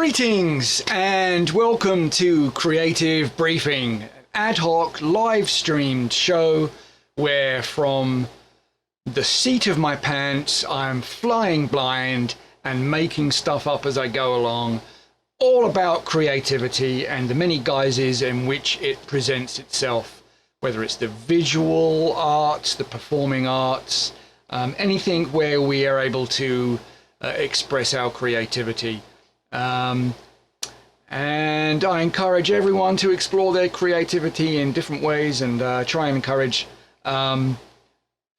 Greetings and welcome to Creative Briefing, an ad hoc live streamed show where from the seat of my pants I'm flying blind and making stuff up as I go along, all about creativity and the many guises in which it presents itself, whether it's the visual arts, the performing arts, anything where we are able to express our creativity. And I encourage everyone to explore their creativity in different ways and try and encourage fellow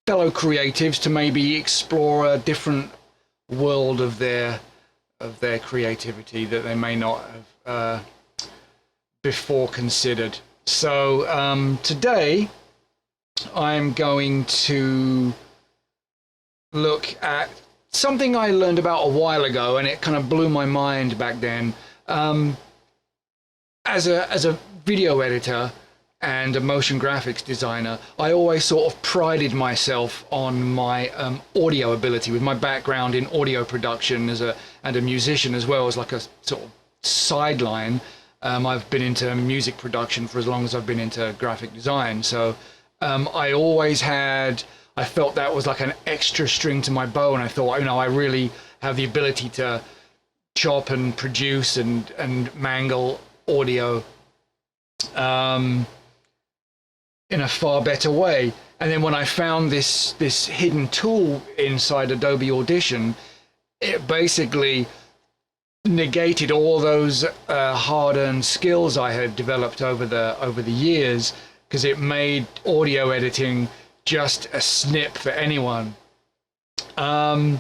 creatives to maybe explore a different world of their creativity that they may not have before considered. So today I'm going to look at something I learned about a while ago, and it kind of blew my mind back then. As a video editor and a motion graphics designer, I always sort of prided myself on my audio ability, with my background in audio production and a musician as well as like a sort of sideline. I've been into music production for as long as I've been into graphic design, so I felt that was like an extra string to my bow, and I thought, I really have the ability to chop and produce and mangle audio in a far better way. And then when I found this hidden tool inside Adobe Audition, it basically negated all those hard-earned skills I had developed over the years, because it made audio editing just a snip for anyone. Now,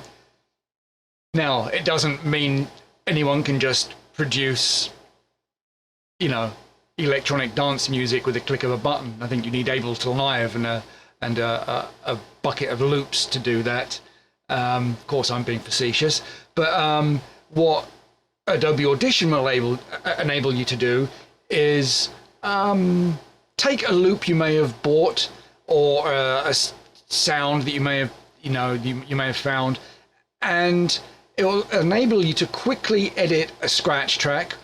it doesn't mean anyone can just produce, electronic dance music with a click of a button. I think you need Ableton Live and a bucket of loops to do that. Of course, I'm being facetious, but what Adobe Audition will enable you to do is take a loop you may have bought, or a sound that you may have you may have found, and it will enable you to quickly edit a scratch track,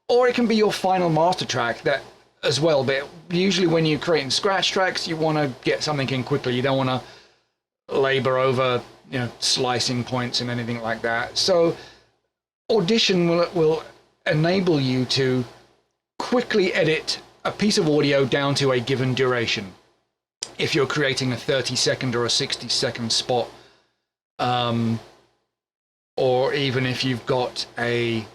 or it can be your final master track that as well. But usually when you're creating scratch tracks, you want to get something in quickly. You don't want to labor over slicing points and anything like that. So Audition will enable you to quickly edit a piece of audio down to a given duration. If you're creating a 30-second or a 60-second spot, or even if you've got a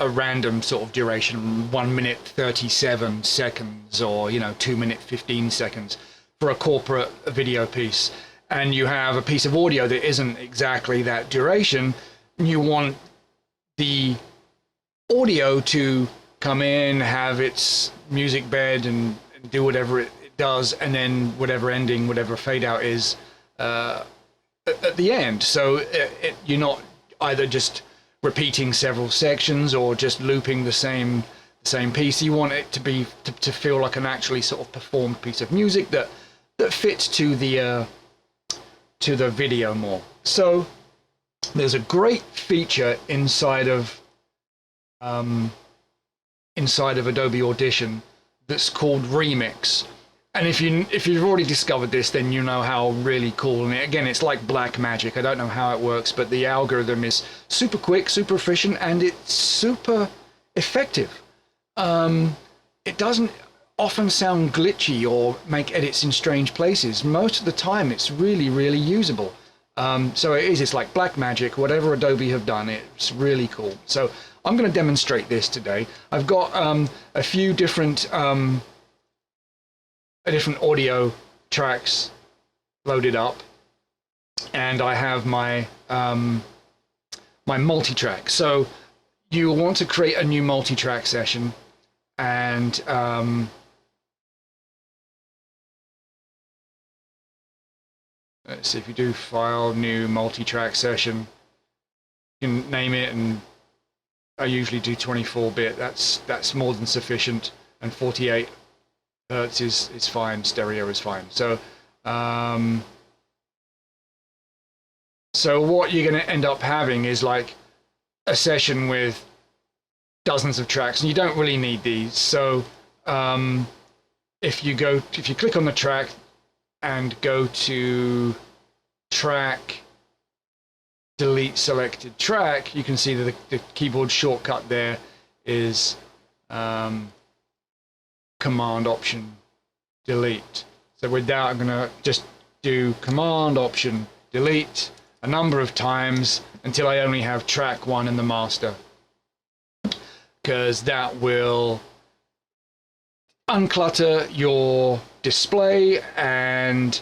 random sort of duration, 1 minute 37 seconds, or 2 minute 15 seconds for a corporate video piece, and you have a piece of audio that isn't exactly that duration, you want the audio to come in, have its music bed, and do whatever it does, and then whatever ending, whatever fade out is at the end. So you're not either just repeating several sections or just looping the same piece. You want it to feel like an actually sort of performed piece of music that fits to the video more. So there's a great feature inside of Adobe Audition that's called Remix, and if you've already discovered this, then you know how really cool. And again, it's like black magic. I don't know how it works, but the algorithm is super quick, super efficient, and it's super effective. It doesn't often sound glitchy or make edits in strange places. Most of the time, it's really, really usable. So it's like black magic. Whatever Adobe have done, it's really cool. So I'm going to demonstrate this today. I've got a few different audio tracks loaded up, and I have my my multi-track. So you want to create a new multi-track session, and let's see, if you do File, New Multi-Track Session, you can name it, and I usually do 24-bit. That's more than sufficient, and 48 hertz is fine. Stereo is fine. So so what you're going to end up having is like a session with dozens of tracks, and you don't really need these. So if you click on the track and go to track, delete selected track, you can see that the keyboard shortcut there is Command Option Delete. So with that, I'm gonna just do Command Option Delete a number of times until I only have track 1 in the master, because that will unclutter your display. And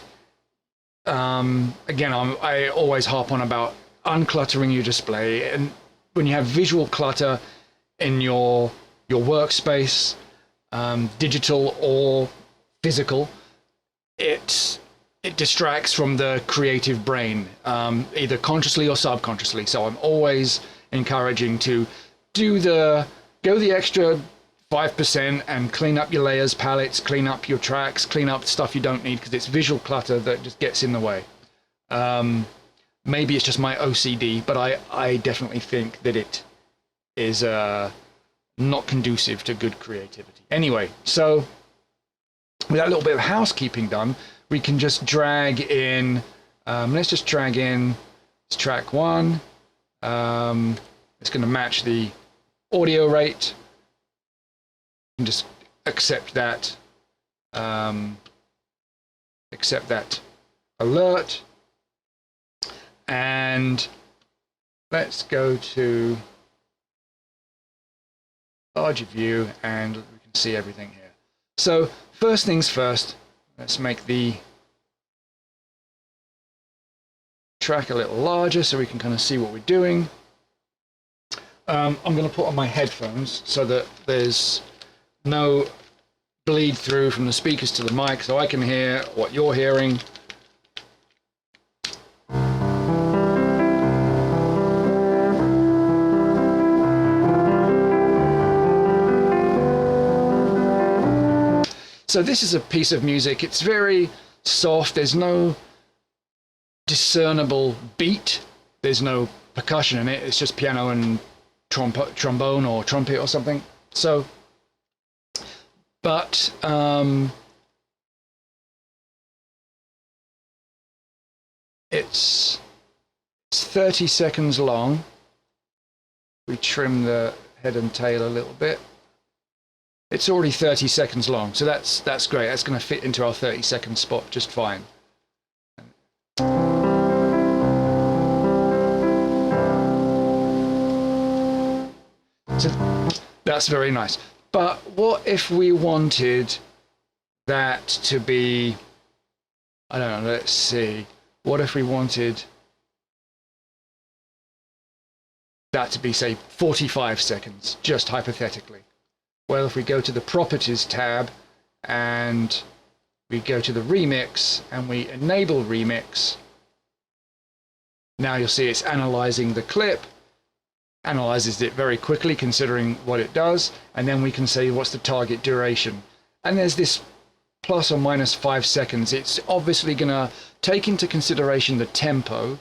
again, I always harp on about uncluttering your display, and when you have visual clutter in your workspace, digital or physical, it distracts from the creative brain, either consciously or subconsciously. So I'm always encouraging to go the extra 5% and clean up your layers, palettes, clean up your tracks, clean up stuff you don't need, because it's visual clutter that just gets in the way. Maybe it's just my OCD, but I definitely think that it is not conducive to good creativity. Anyway, so with that little bit of housekeeping done, we can just drag in, let's just drag in track 1. It's going to match the audio rate. You can just accept that alert, and let's go to larger view and we can see everything here. So first things first, let's make the track a little larger so we can kind of see what we're doing. I'm going to put on my headphones so that there's no bleed through from the speakers to the mic, so I can hear what you're hearing. So this is a piece of music. It's very soft. There's no discernible beat. There's no percussion in it. It's just piano and trombone or trumpet or something. So, but it's 30 seconds long. We trim the head and tail a little bit. It's already 30 seconds long, so that's great. That's going to fit into our 30-second spot just fine. So that's very nice. But what if we wanted that to be, I don't know, let's see. What if we wanted that to be, say, 45 seconds, just hypothetically? Well, if we go to the Properties tab and we go to the Remix and we enable Remix, now you'll see it's analyzing the clip, analyzes it very quickly considering what it does, and then we can say what's the target duration. And there's this plus or minus 5 seconds. It's obviously going to take into consideration the tempo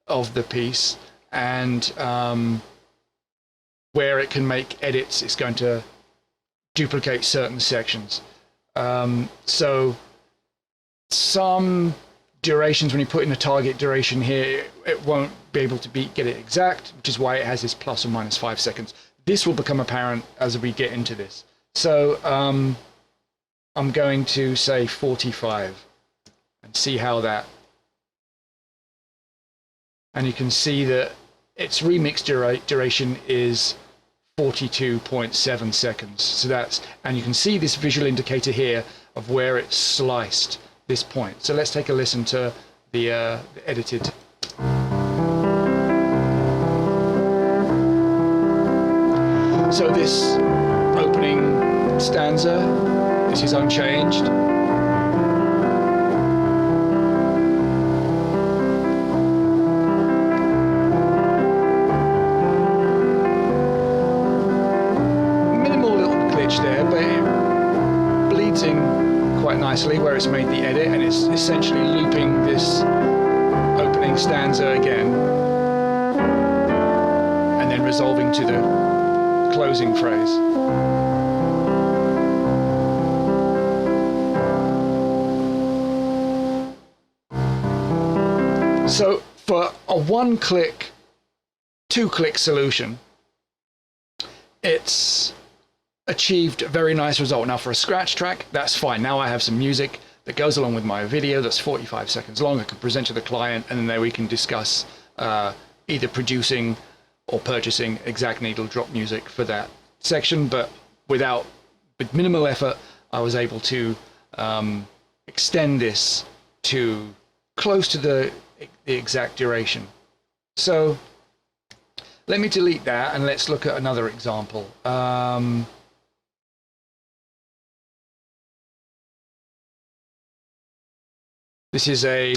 of the piece, and where it can make edits, it's going to duplicate certain sections. So some durations, when you put in a target duration here, it won't be able to get it exact, which is why it has this plus or minus 5 seconds. This will become apparent as we get into this. So I'm going to say 45 and see how that, and you can see that its remix duration is 42.7 seconds. So that's, and you can see this visual indicator here of where it's sliced this point. So let's take a listen to the edited. So this opening stanza, this is unchanged. There, but it bleeds in quite nicely where it's made the edit, and it's essentially looping this opening stanza again and then resolving to the closing phrase. So for a one-click, two-click solution, it's achieved a very nice result. Now for a scratch track, that's fine. Now I have some music that goes along with my video that's 45 seconds long. I can present to the client, and then there we can discuss either producing or purchasing exact needle drop music for that section. But with minimal effort, I was able to extend this to close to the exact duration. So let me delete that and let's look at another example. This is a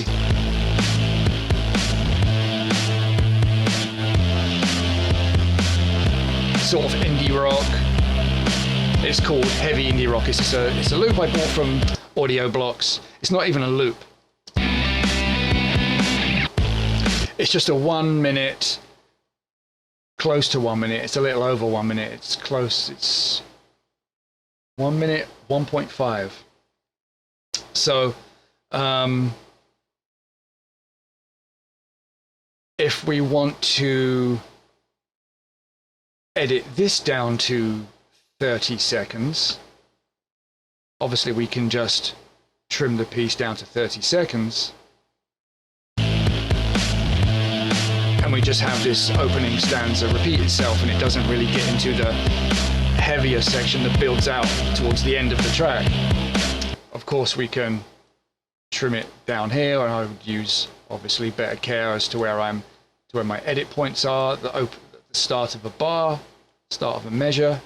sort of indie rock. It's called heavy indie rock. It's a loop I bought from Audio Blocks. It's not even a loop. It's just a 1 minute, close to 1 minute. It's a little over 1 minute. It's close. It's 1 minute, 1.5. So if we want to edit this down to 30 seconds, obviously we can just trim the piece down to 30 seconds. And we just have this opening stanza repeat itself, and it doesn't really get into the heavier section that builds out towards the end of the track. Of course, we can trim it down here, and I would use obviously better care as to where my edit points are. The start of a bar, start of a measure.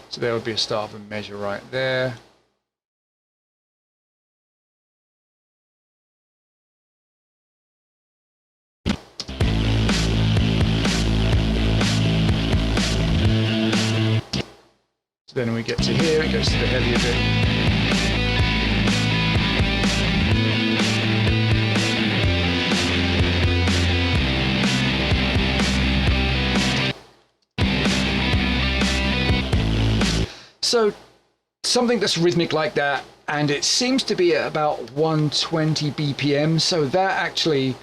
So there would be a start of a measure right there. So then when we get to here, it goes to the heavier bit. So something that's rhythmic like that, and it seems to be at about 120 BPM. So that actually,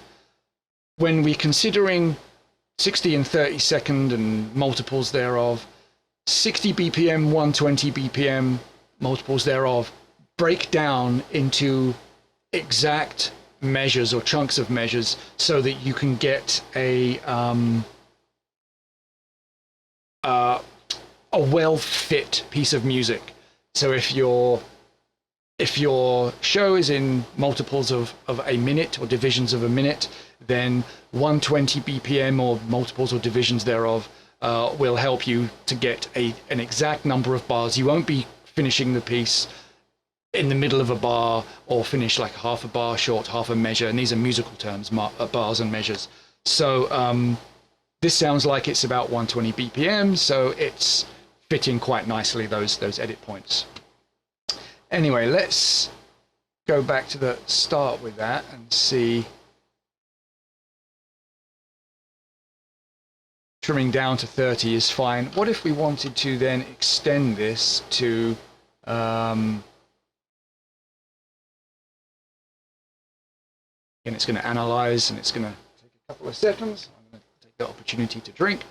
when we're considering 60 and 30 second and multiples thereof, 60 BPM, 120 BPM, multiples thereof, break down into exact measures or chunks of measures so that you can get a well-fit piece of music. So if your show is in multiples of a minute or divisions of a minute, then 120 BPM or multiples or divisions thereof will help you to get an exact number of bars. You won't be finishing the piece in the middle of a bar or finish like half a bar short, half a measure. And these are musical terms, bars and measures. So this sounds like it's about 120 BPM, so it's fitting quite nicely those edit points. Anyway, let's go back to the start with that and see. Trimming down to 30 is fine. What if we wanted to then extend this to and it's going to analyze, and it's going to take a couple of seconds. I'm going to take the opportunity to drink.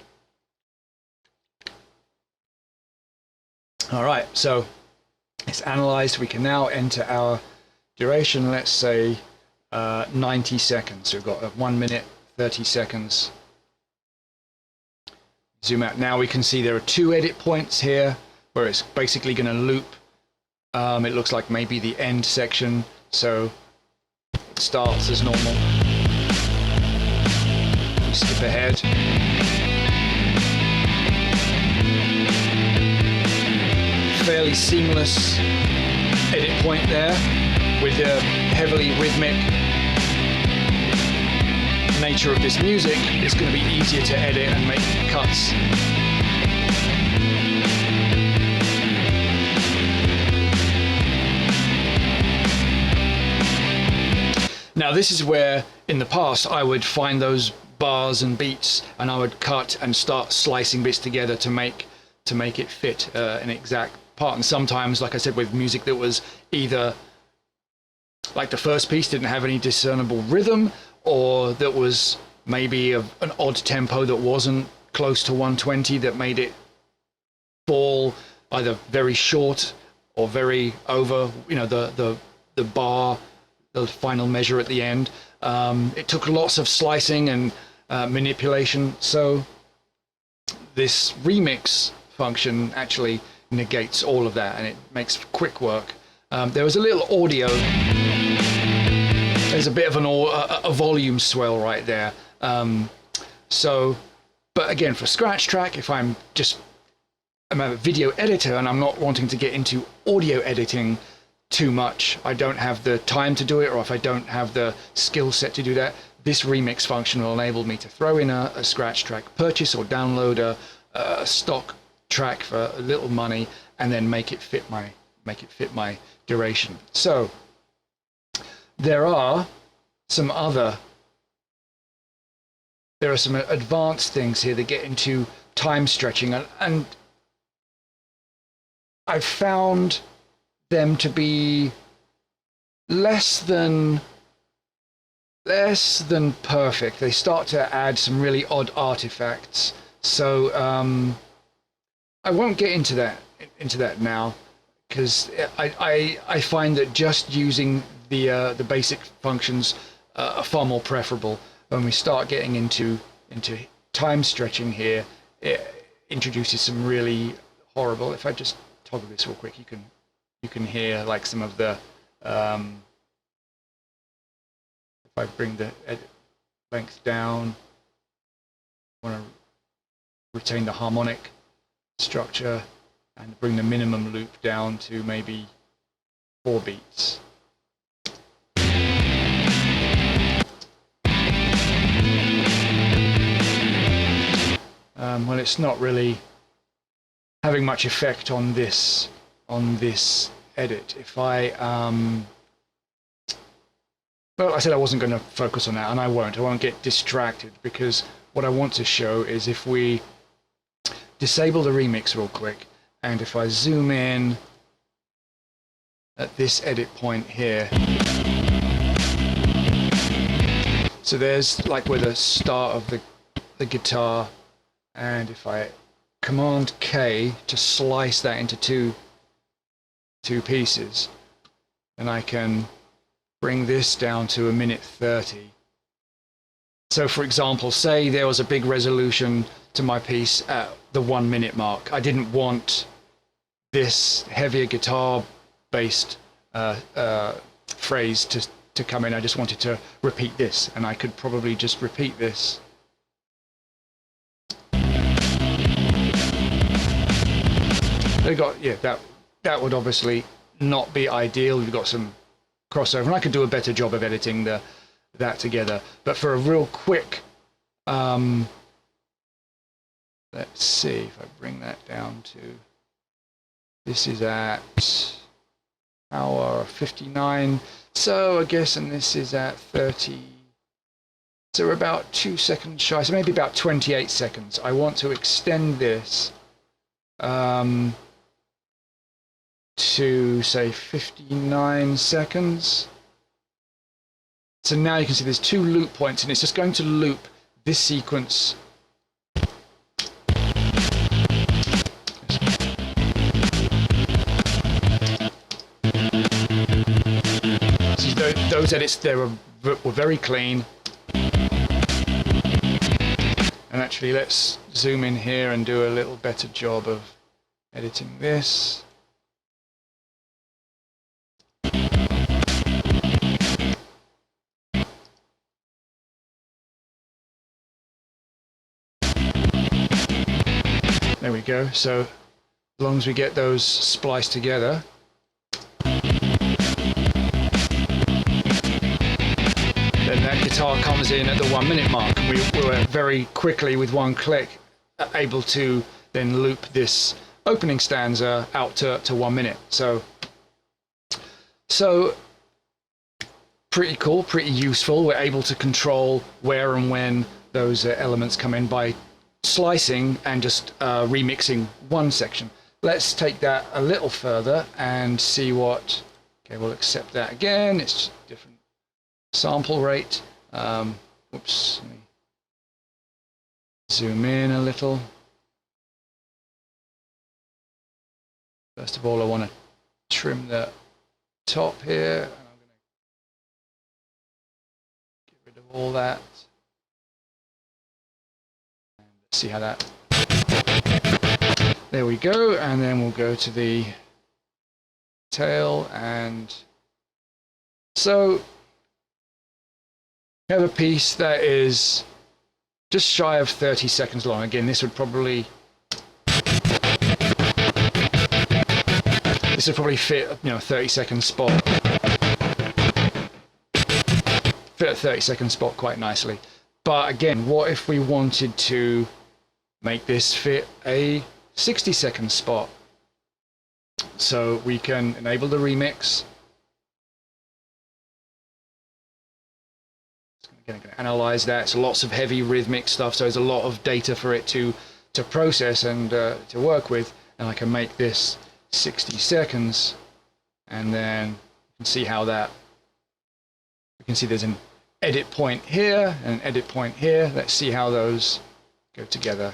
All right, so it's analyzed. We can now enter our duration, let's say 90 seconds. So we've got 1 minute, 30 seconds. Zoom out. Now we can see there are 2 edit points here where it's basically going to loop. It looks like maybe the end section. So it starts as normal. We skip ahead. Fairly seamless edit point there with the heavily rhythmic nature of this music. It's going to be easier to edit and make cuts. Now this is where in the past I would find those bars and beats, and I would cut and start slicing bits together to make it fit an exact part. And sometimes, like I said, with music that was either like the first piece didn't have any discernible rhythm, or that was maybe an odd tempo that wasn't close to 120, that made it fall either very short or very over, you know, the bar, the final measure at the end. It took lots of slicing and manipulation. So this remix function actually negates all of that, and it makes quick work. There was a little audio. There's a bit of a volume swell right there. But again, for scratch track, if I'm a video editor and I'm not wanting to get into audio editing too much, I don't have the time to do it, or if I don't have the skill set to do that, this remix function will enable me to throw in a scratch track, purchase or download a stock track for a little money, and then make it fit my duration. So there are some advanced things here that get into time stretching, and I've found them to be less than perfect. They start to add some really odd artifacts. So I won't get into that now, because I find that just using the basic functions are far more preferable. When we start getting into time stretching here, it introduces some really horrible. If I just toggle this real quick, you can hear like some of the if I bring the edit length down, I want to retain the harmonic structure and bring the minimum loop down to maybe 4 beats. Well, it's not really having much effect on this edit. If I well, I said I wasn't going to focus on that, and I won't get distracted, because what I want to show is if we disable the remix real quick, and if I zoom in at this edit point here, so there's like where the start of the guitar, and if I Command K to slice that into two pieces, and I can bring this down to 1:30. So for example, say there was a big resolution to my piece at the 1 minute mark. I didn't want this heavier guitar based phrase to come in. I just wanted to repeat this, and I could probably just repeat this. That would obviously not be ideal. We've got some crossover, and I could do a better job of editing that together. But for a real quick, let's see if I bring that down to, this is at hour 59, so I guess, and this is at 30, so we're about 2 seconds shy, so maybe about 28 seconds. I want to extend this to say 59 seconds. So now you can see there's 2 loop points, and it's just going to loop this sequence. See, those edits there were very clean. And actually, let's zoom in here and do a little better job of editing this. There we go. So as long as we get those spliced together, then that guitar comes in at the 1 minute mark. We were very quickly, with one click, able to then loop this opening stanza out to 1 minute. So pretty cool, pretty useful. We're able to control where and when those elements come in by slicing and just remixing one section. Let's take that a little further and see what. Okay, we'll accept that again. It's just a different sample rate. Whoops, let me zoom in a little. First of all, I want to trim the top here. And I'm going to get rid of all that. And let's see how that. There we go. And then we'll go to the tail. And so we have a piece that is just shy of 30 seconds long. Again, this would probably fit, 30-second spot. Fit a 30-second spot quite nicely. But again, what if we wanted to make this fit a 60-second spot? So we can enable the remix. Going to analyze that. It's lots of heavy rhythmic stuff, so there's a lot of data for it to process and to work with. And I can make this 60 seconds, and then you can see how that. You can see there's an edit point here and an edit point here. Let's see how those go together.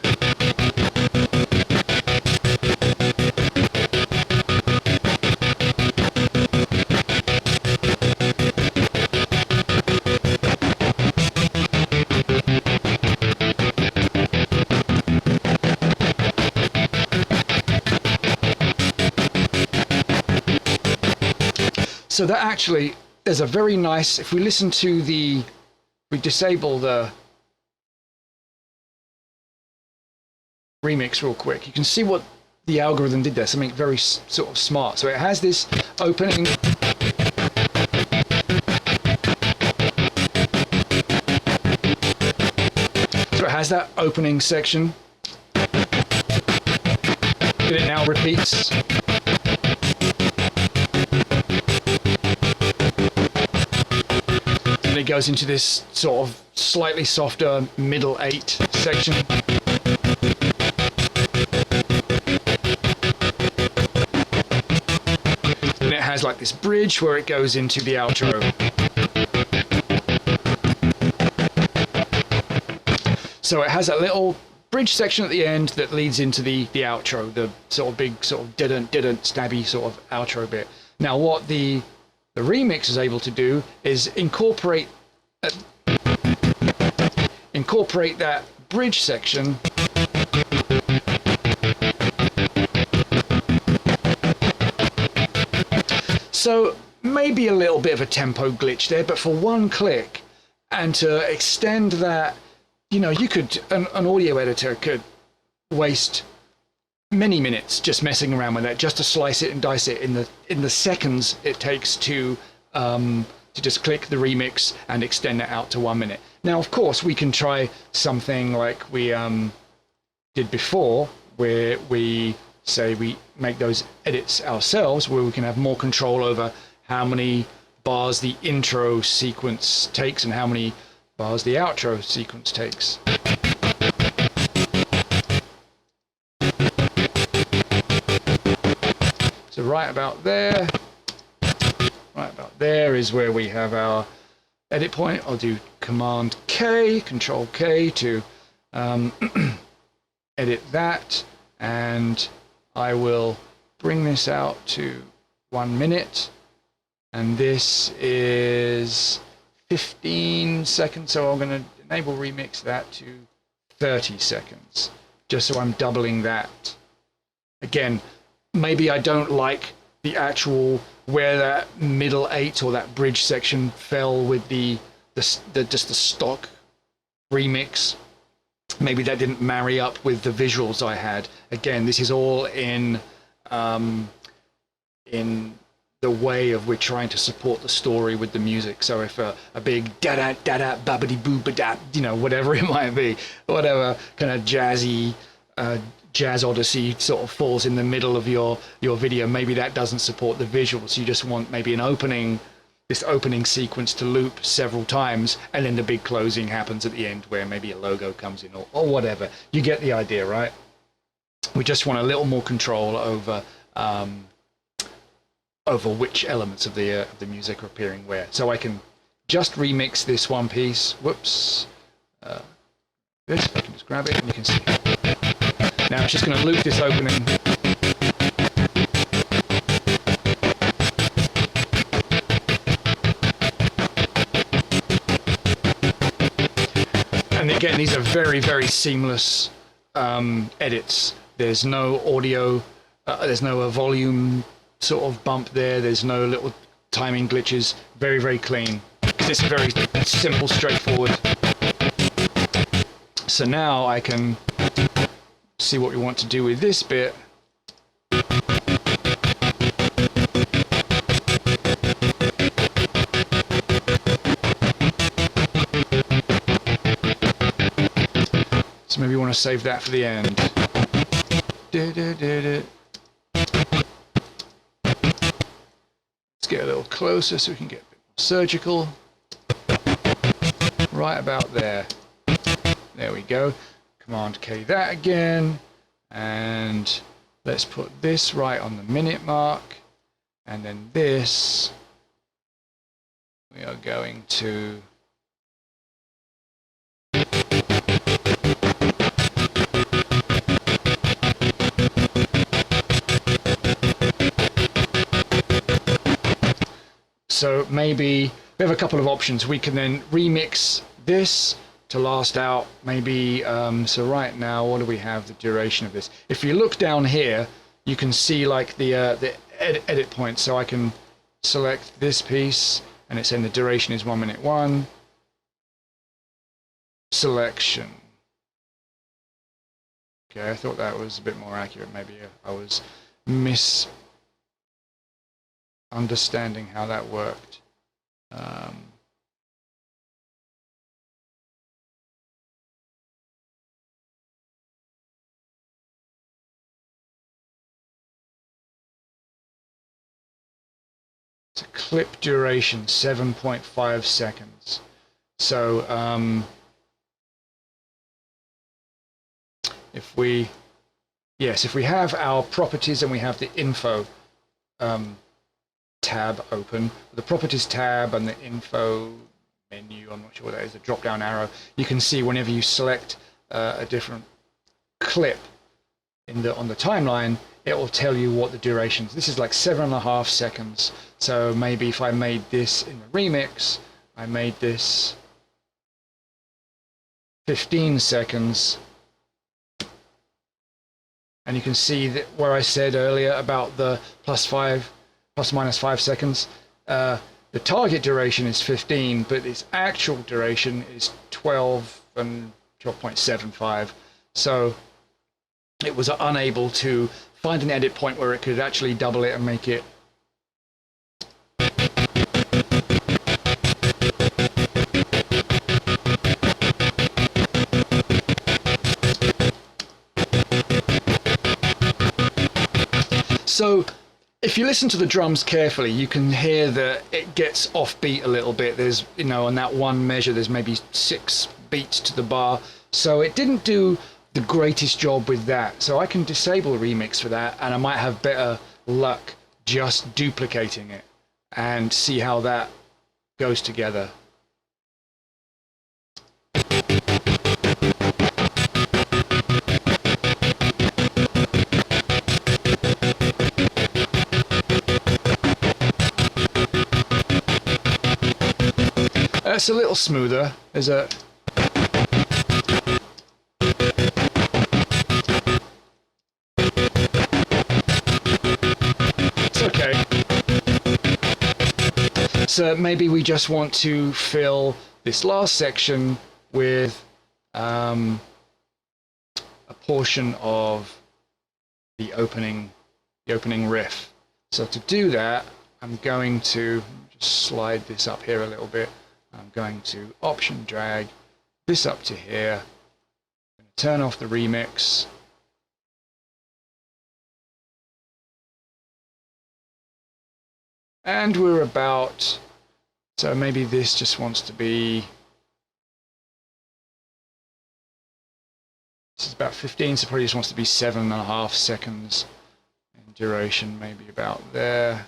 So that actually, there's a very nice, if we listen to we disable the remix real quick, you can see what the algorithm did there, something very sort of smart. So it has this opening. So it has that opening section. It now repeats. It goes into this sort of slightly softer middle 8 section. Then it has like this bridge where it goes into the outro. So it has that little bridge section at the end that leads into the outro, the sort of big sort of didn't stabby sort of outro bit. Now what the remix is able to do is incorporate that bridge section so maybe a little bit of a tempo glitch there, but for one click, and to extend that, you could, an audio editor could waste many minutes just messing around with that, just to slice it and dice it in the seconds it takes to just click the remix and extend it out to 1 minute. Now, of course, we can try something like we did before, where we say we make those edits ourselves, where we can have more control over how many bars the intro sequence takes and how many bars the outro sequence takes. So right about there is where we have our edit point. I'll do Command K, Control K to edit that, and I will bring this out to 1 minute, and this is 15 seconds, so I'm going to enable remix that to 30 seconds, just so I'm doubling that. Again, maybe I don't like the actual where that middle 8 or that bridge section fell with just the stock remix. Maybe that didn't marry up with the visuals I had. Again, this is all in the way of we're trying to support the story with the music. So if a big da da da babbity boo ba da, whatever it might be, whatever kind of jazzy jazz odyssey sort of falls in the middle of your video, maybe that doesn't support the visuals. You just want maybe an opening this opening sequence to loop several times, and then the big closing happens at the end where maybe a logo comes in or whatever. You get the idea, right? We just want a little more control over which elements of the music are appearing where. So I can just remix this one piece. Whoops. This, I can just grab it and you can see. Now it's just going to loop this opening. And again, these are very, very seamless edits. There's no audio, there's no volume sort of bump there. There's no little timing glitches. Very, very clean. It's very simple, straightforward. So now I can see what we want to do with this bit. So maybe you want to save that for the end. Let's get a little closer so we can get a bit more surgical. Right about there. There we go. Command K that again. And let's put this right on the minute mark. And then this, we are going to so maybe we have a couple of options. We can then remix this to last out maybe, so right now, what do we have the duration of this? If you look down here, you can see like the edit point. So I can select this piece and it's saying the duration is 1 minute 1. Selection. Okay, I thought that was a bit more accurate. Maybe I was misunderstanding how that worked. Clip duration 7.5 seconds. So if we have our properties and we have the info tab open, the properties tab and the info menu, I'm not sure what that is, the drop down arrow, you can see whenever you select a different clip on the timeline, it will tell you what the durations. This is like 7.5 seconds. So maybe if I made this in the remix, I made this 15 seconds. And you can see that where I said earlier about the plus minus 5 seconds, the target duration is 15, but its actual duration is 12 and 12.75. So it was unable to find an edit point where it could actually double it and make it so if you listen to the drums carefully, you can hear that it gets offbeat a little bit. There's, you know, on that one measure, there's maybe 6 beats to the bar. So it didn't do the greatest job with that. So I can disable remix for that, and I might have better luck just duplicating it and see how that goes together. It's a little smoother. There's a it's okay. So maybe we just want to fill this last section with a portion of the opening riff. So to do that, I'm going to just slide this up here a little bit. I'm going to option drag this up to here. I'm going to turn off the remix. And we're about So maybe this just wants to be, this is about 15, so probably just wants to be 7.5 seconds in duration, maybe about there.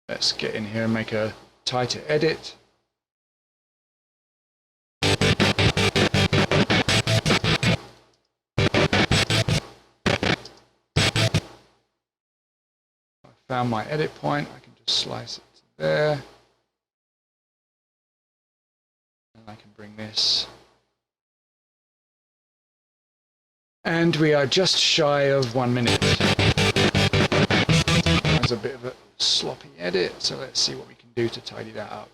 Let's get in here and make a tighter edit. Found my edit point, I can just slice it to there. And I can bring this. And we are just shy of 1 minute. That's a bit of a sloppy edit, so let's see what we can do to tidy that up.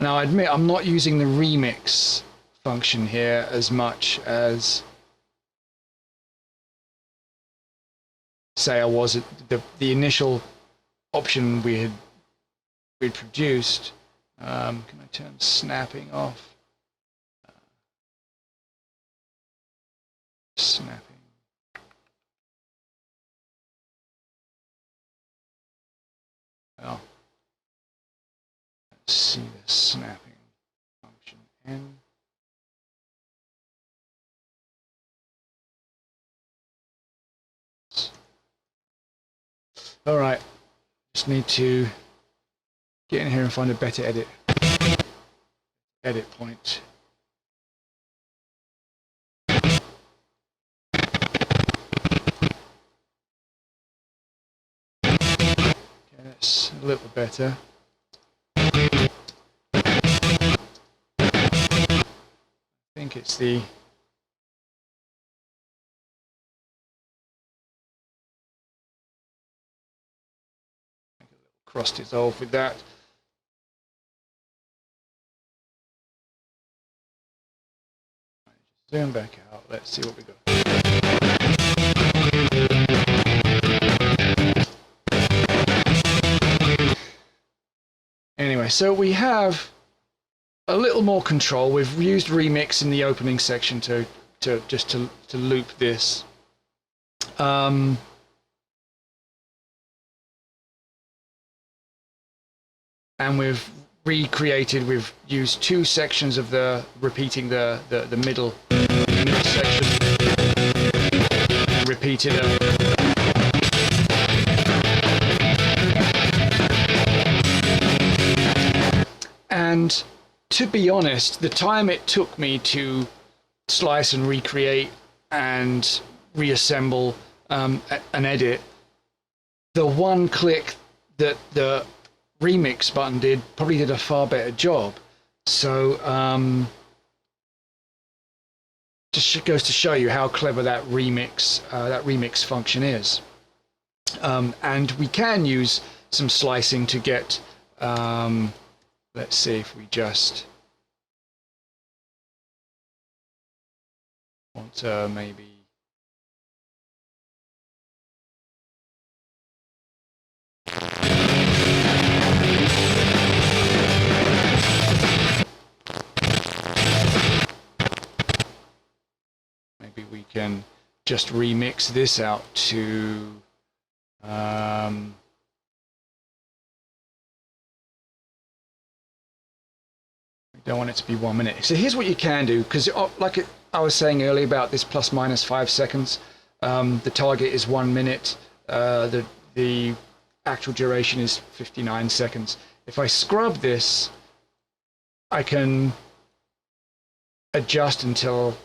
Now I admit I'm not using the remix function here as much as, say, I was at the initial option we'd produced. Can I turn snapping off? Snapping. Well, let's see the snapping function in. All right, just need to get in here and find a better edit point. Okay, that's a little better. I think it's the cross dissolve with that. Zoom back out, let's see what we got. Anyway, so we have a little more control. We've used Remix in the opening section to loop this. And we've recreated, we've used 2 sections of repeating the middle section, and repeated it. And to be honest, the time it took me to slice and recreate and reassemble an edit, the one click that the remix button probably did a far better job. So just goes to show you how clever that remix function is. And we can use some slicing to get, let's see if we just want to maybe we can just remix this out to we don't want it to be 1 minute. So here's what you can do, because like I was saying earlier about this ±5 seconds, the target is 1 minute, the actual duration is 59 seconds. If I scrub this, I can adjust until,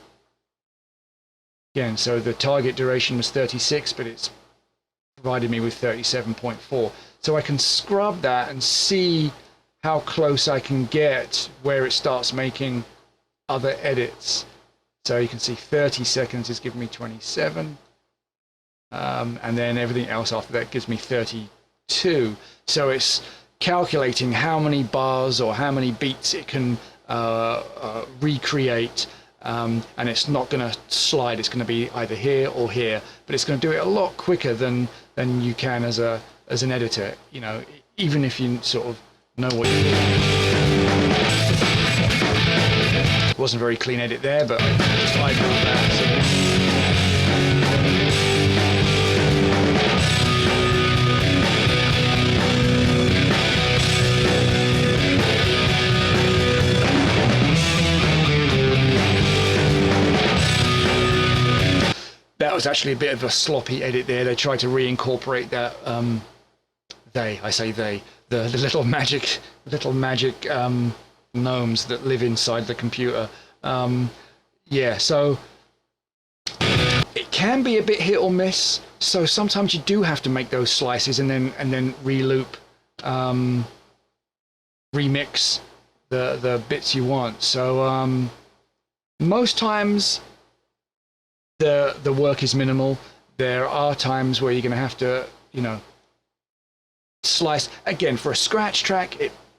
again, so the target duration was 36, but it's provided me with 37.4. So I can scrub that and see how close I can get where it starts making other edits. So you can see 30 seconds is giving me 27. And then everything else after that gives me 32. So it's calculating how many bars or how many beats it can recreate. And it's not going to slide, it's going to be either here or here, but it's going to do it a lot quicker than you can as an editor, you know, even if you sort of know what you're doing. It wasn't a very clean edit there, but I just eyeballed that. So was actually a bit of a sloppy edit there. They tried to reincorporate that. I say they, the little magic gnomes that live inside the computer. Yeah, so it can be a bit hit or miss. So sometimes you do have to make those slices and then re-loop, remix the bits you want. So most times the work is minimal. There are times where you're going to have to, you know, slice. Again, for a scratch track,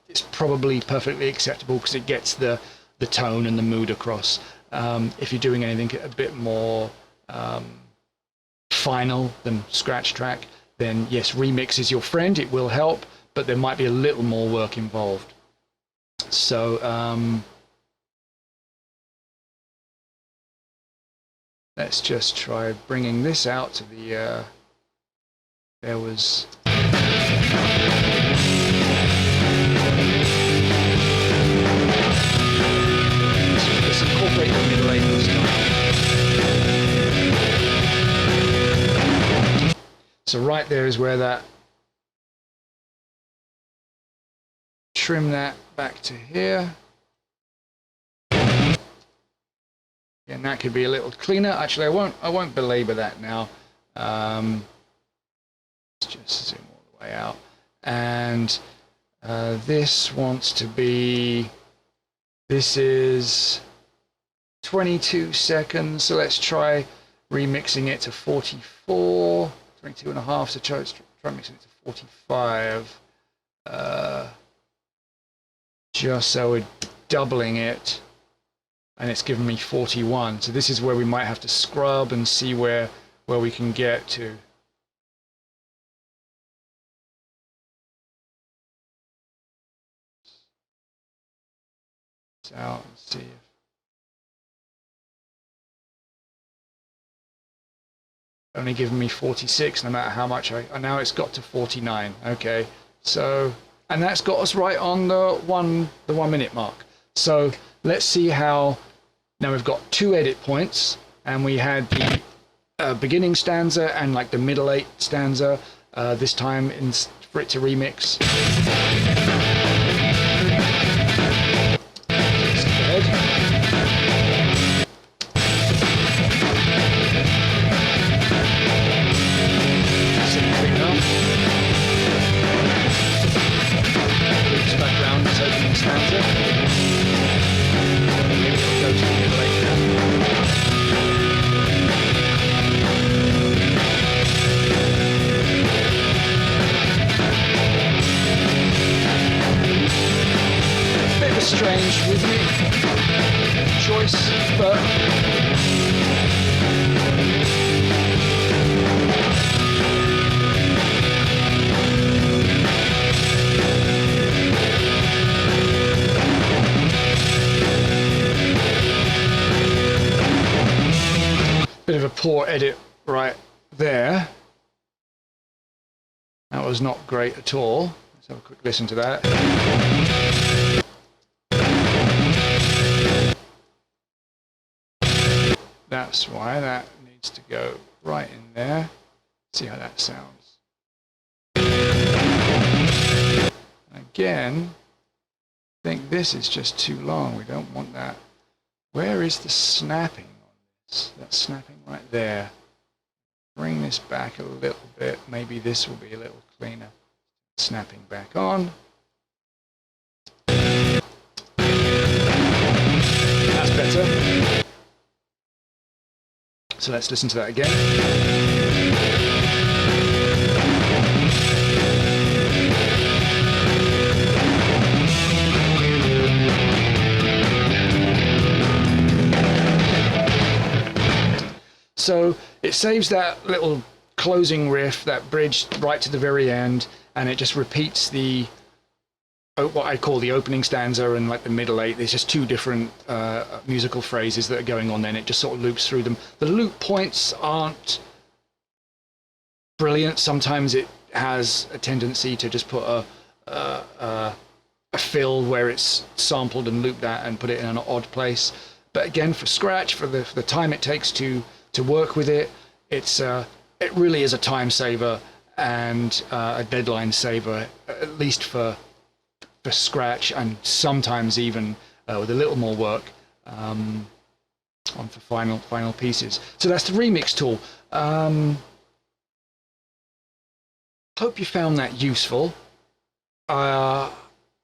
it's probably perfectly acceptable because it gets the tone and the mood across. If you're doing anything a bit more final than scratch track, then yes, remix is your friend. It will help, but there might be a little more work involved. So let's just try bringing this out to the there was let's incorporate the middle eight this time. So right there is where that, trim that back to here. And that could be a little cleaner. Actually, I won't belabor that now. Let's just zoom all the way out. And this wants to be, this is 22 seconds. So let's try remixing it to 44, 22 and a half. So try mixing it to 45. Just so we're doubling it. And it's given me 41. So this is where we might have to scrub and see where we can get to. Out and see if only given me 46, no matter how much now it's got to 49. Okay, so, and that's got us right on the 1 minute mark. So let's see how, now we've got 2 edit points, and we had the beginning stanza and like the middle 8 stanza, this time for it to remix. Strange rhythmic choice, but bit of a poor edit right there. That was not great at all. Let's have a quick listen to that. That's why that needs to go right in there. See how that sounds. Again, I think this is just too long. We don't want that. Where is the snapping on this? That's snapping right there. Bring this back a little bit. Maybe this will be a little cleaner. Snapping back on. That's better. So let's listen to that again. So it saves that little closing riff, that bridge right to the very end, and it just repeats the what I call the opening stanza and like the middle 8. There's just 2 different musical phrases that are going on then. It just sort of loops through them. The loop points aren't brilliant. Sometimes it has a tendency to just put a fill where it's sampled and looped that and put it in an odd place. But again, for scratch, for the time it takes to work with it, it really is a time saver and a deadline saver, at least for scratch, and sometimes even with a little more work on for final pieces. So that's the remix tool. Hope you found that useful.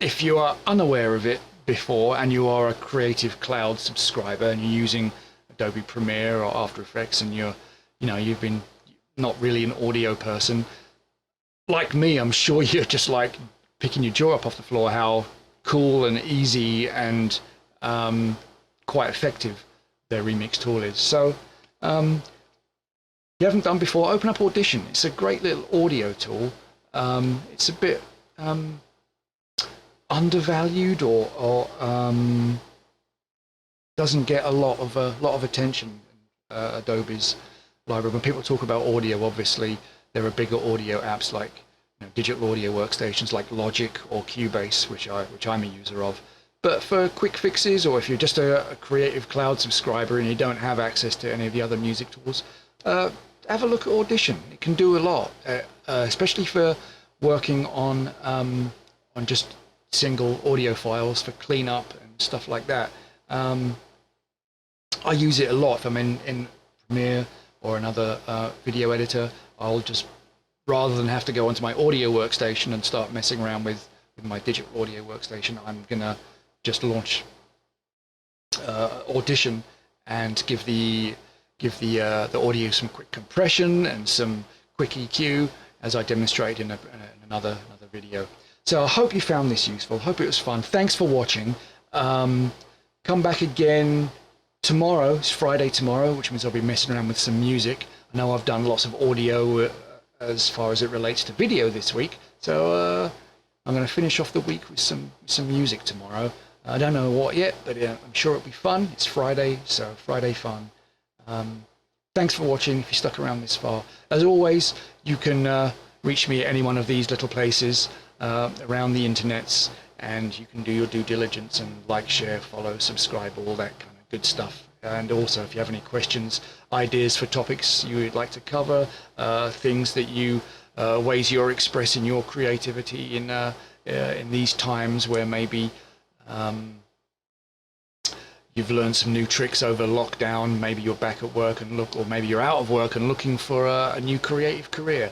If you are unaware of it before and you are a Creative Cloud subscriber and you're using Adobe Premiere or After Effects and you've been not really an audio person, like me, I'm sure you're just like picking your jaw up off the floor how cool and easy and quite effective their remix tool is. So you haven't done before, open up Audition. It's a great little audio tool. It's a bit undervalued or doesn't get a lot of attention in Adobe's library. When people talk about audio, obviously there are bigger audio apps like digital audio workstations like Logic or Cubase, which I'm a user of. But for quick fixes, or if you're just a Creative Cloud subscriber and you don't have access to any of the other music tools, have a look at Audition. It can do a lot, especially for working on just single audio files for cleanup and stuff like that. I use it a lot if I'm in Premiere or another video editor. I'll just, rather than have to go onto my audio workstation and start messing around with my digital audio workstation, I'm gonna just launch Audition and give the audio some quick compression and some quick EQ, as I demonstrate in another video. So I hope you found this useful. Hope it was fun. Thanks for watching. Come back again tomorrow. It's Friday tomorrow, which means I'll be messing around with some music. I know I've done lots of audio as far as it relates to video this week, so I'm going to finish off the week with some music tomorrow. I don't know what yet, but I'm sure it'll be fun. It's Friday, so Friday fun. Thanks for watching. If you stuck around this far, as always, you can reach me at any one of these little places around the internets, and you can do your due diligence and like, share, follow, subscribe, all that kind of good stuff. And also, if you have any questions, ideas for topics you would like to cover, things that ways you're expressing your creativity in these times where maybe you've learned some new tricks over lockdown, maybe you're back at work or maybe you're out of work and looking for a new creative career.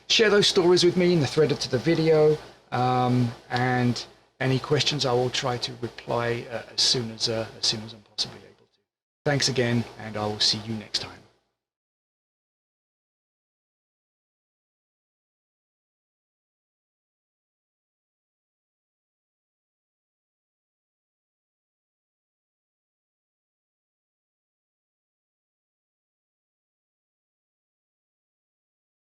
Share those stories with me in the thread to the video, and any questions I will try to reply as soon as I'm possibly able to. Thanks again, and I will see you next time.